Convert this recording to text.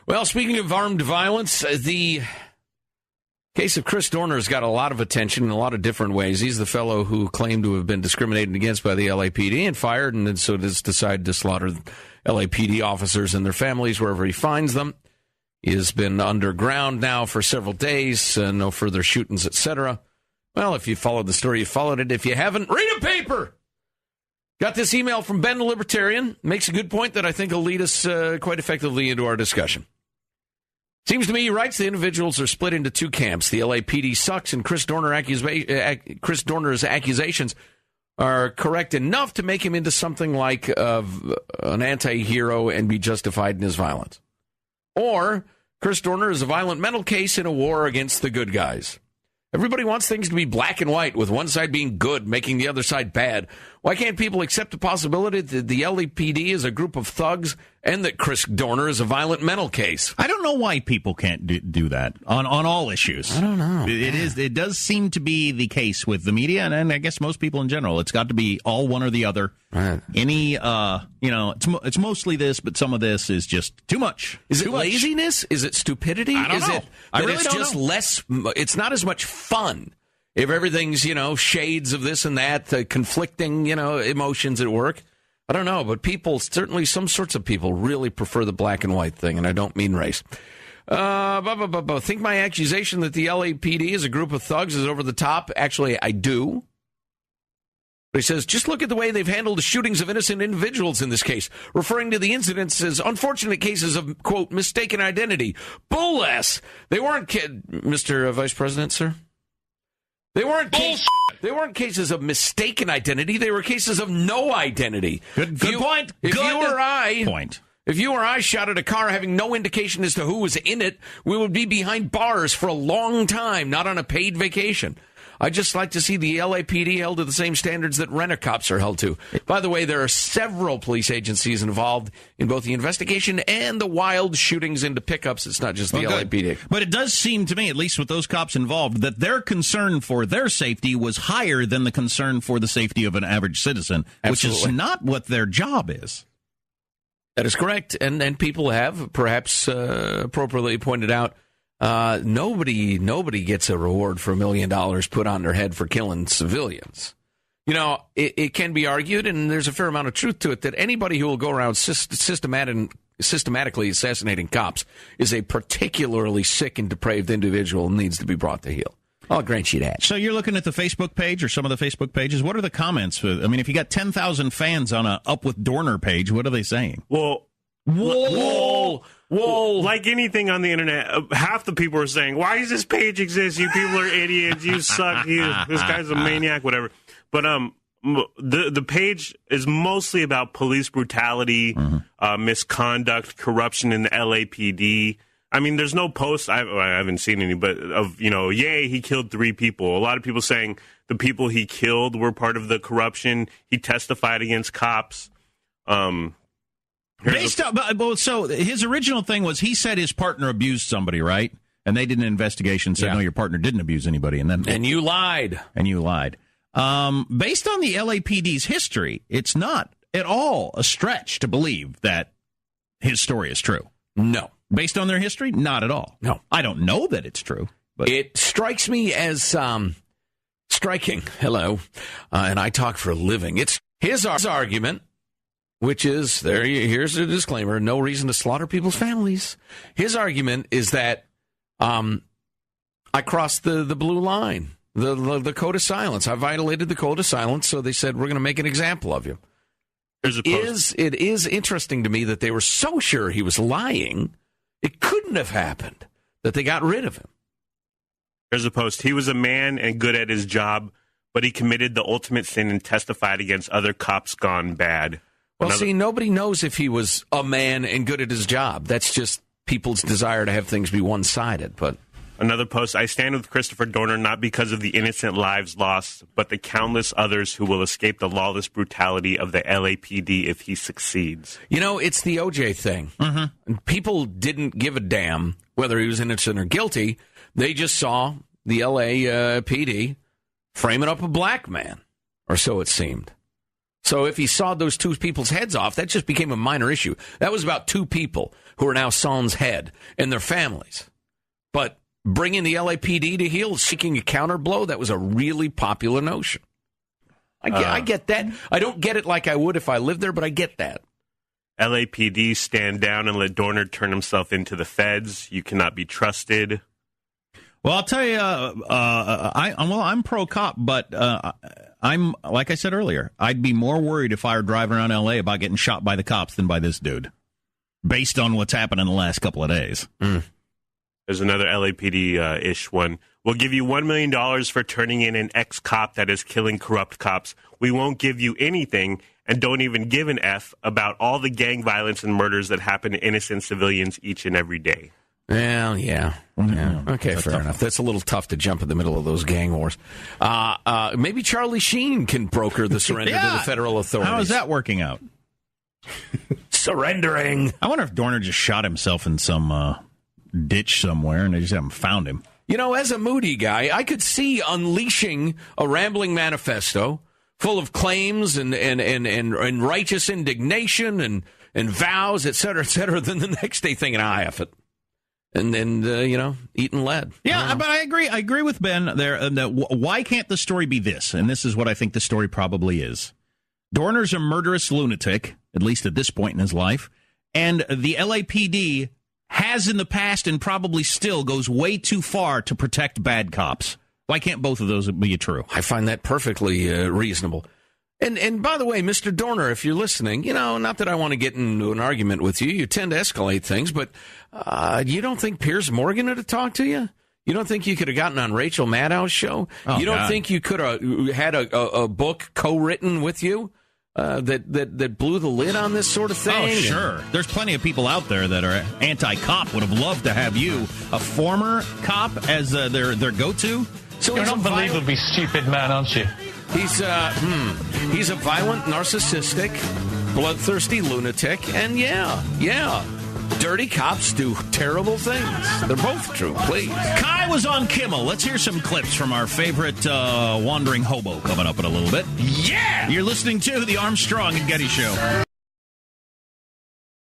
Well, speaking of armed violence, the case of Chris Dorner has got a lot of attention in a lot of different ways. He's the fellow who claimed to have been discriminated against by the LAPD and fired, and then so has decided to slaughter LAPD officers and their families wherever he finds them. He has been underground now for several days, no further shootings, etc. Well, if you followed the story, you followed it. If you haven't, read a paper! Got this email from Ben the Libertarian. Makes a good point that I think will lead us quite effectively into our discussion. Seems to me, he writes, the individuals are split into two camps. The LAPD sucks, and Chris Dorner's accusations are correct enough to make him into something like an anti-hero and be justified in his violence. Or Chris Dorner is a violent mental case in a war against the good guys. Everybody wants things to be black and white, with one side being good, making the other side bad. Why can't people accept the possibility that the LAPD is a group of thugs and that Chris Dorner is a violent mental case? I don't know why people can't do that on all issues. I don't know. It does seem to be the case with the media, and I guess most people in general. It's got to be all one or the other. Right. It's mostly this, but some of this is just too much. Is it laziness? Is it stupidity? I don't know. I really don't know. Less. It's not as much fun if everything's shades of this and that, conflicting emotions at work. I don't know, but people, certainly some sorts of people, really prefer the black and white thing, and I don't mean race. Think my accusation that the LAPD is a group of thugs is over the top? Actually, I do. But he says, just look at the way they've handled the shootings of innocent individuals in this case, referring to the incidents as unfortunate cases of, quote, mistaken identity. Bull-ass. They weren't, Mr. Vice President, sir? They weren't cases of mistaken identity. They were cases of no identity. Good point. If you or I shot at a car having no indication as to who was in it, we would be behind bars for a long time, not on a paid vacation. I'd just like to see the LAPD held to the same standards that rent-a-cops are held to. By the way, there are several police agencies involved in both the investigation and the wild shootings into pickups. It's not just the LAPD. But it does seem to me, at least with those cops involved, that their concern for their safety was higher than the concern for the safety of an average citizen, Absolutely. Which is not what their job is. That is correct. And people have, perhaps appropriately pointed out, nobody gets a reward for $1 million put on their head for killing civilians. It can be argued, and there's a fair amount of truth to it, that anybody who will go around systematically assassinating cops is a particularly sick and depraved individual and needs to be brought to heel. I'll grant you that. So you're looking at the Facebook page or some of the Facebook pages. What are the comments? I mean, if you got 10,000 fans on a Up With Dorner page, what are they saying? Whoa. Like anything on the internet, half the people are saying, why does this page exist? You people are idiots. You suck. This guy's a maniac, whatever. But the page is mostly about police brutality, misconduct, corruption in the LAPD. I mean, there's no post, I haven't seen any, but of, yay, he killed 3 people. A lot of people saying the people he killed were part of the corruption. He testified against cops. So his original thing was he said his partner abused somebody, right? And they did an investigation, said, no, your partner didn't abuse anybody. And you lied. And you lied. Based on the LAPD's history, it's not at all a stretch to believe that his story is true. No. Based on their history, not at all. No. I don't know that it's true. But it strikes me as striking. Hello. And I talk for a living. It's his argument, which is, here's a disclaimer, no reason to slaughter people's families. His argument is that I crossed the blue line, the code of silence. I violated the code of silence, so they said, we're going to make an example of you. It is interesting to me that they were so sure he was lying, it couldn't have happened, that they got rid of him. There's a post. He was a man and good at his job, but he committed the ultimate sin and testified against other cops gone bad. Well, see, nobody knows if he was a man and good at his job. That's just people's desire to have things be one-sided. But another post, I stand with Christopher Dorner not because of the innocent lives lost, but the countless others who will escape the lawless brutality of the LAPD if he succeeds. It's the OJ thing. Mm-hmm. People didn't give a damn whether he was innocent or guilty. They just saw the LAPD framing up a black man, or so it seemed. So if he sawed those two people's heads off, that just became a minor issue. That was about two people who are now sans head and their families. But bringing the LAPD to heel, seeking a counter blow, that was a really popular notion. I get that. I don't get it like I would if I lived there, but I get that. LAPD, stand down and let Dorner turn himself into the feds. You cannot be trusted. Well, I'll tell you, I'm pro-cop, but I'm, like I said earlier, I'd be more worried if I were driving around L.A. about getting shot by the cops than by this dude, based on what's happened in the last couple of days. There's another LAPD-ish one. We'll give you $1 million for turning in an ex-cop that is killing corrupt cops. We won't give you anything and don't even give an F about all the gang violence and murders that happen to innocent civilians each and every day. Well, yeah. Okay, fair enough. That's a little tough to jump in the middle of those gang wars. Maybe Charlie Sheen can broker the surrender to the federal authorities. How is that working out? Surrendering. I wonder if Dorner just shot himself in some ditch somewhere and they just haven't found him. You know, as a Moody guy, I could see unleashing a rambling manifesto full of claims and righteous indignation and vows, et cetera, then the next day thinking, F it. And eating lead. Yeah, but I agree with Ben there. Why can't the story be this? And this is what I think the story probably is. Dorner's a murderous lunatic, at least at this point in his life, and the LAPD has in the past and probably still goes way too far to protect bad cops. Why can't both of those be true? I find that perfectly reasonable. And by the way, Mr. Dorner, if you're listening, not that I want to get into an argument with you. You tend to escalate things, but you don't think Piers Morgan would have talked to you? You don't think you could have gotten on Rachel Maddow's show? You don't think you could have had a book co-written with you that blew the lid on this sort of thing? Oh, sure. There's plenty of people out there that are anti-cop would have loved to have you, a former cop, as their go-to. So you're an unbelievably stupid man, aren't you? He's a violent, narcissistic, bloodthirsty lunatic, and yeah, dirty cops do terrible things. They're both true, please. Kai was on Kimmel. Let's hear some clips from our favorite wandering hobo coming up in a little bit. Yeah! You're listening to the Armstrong and Getty Show.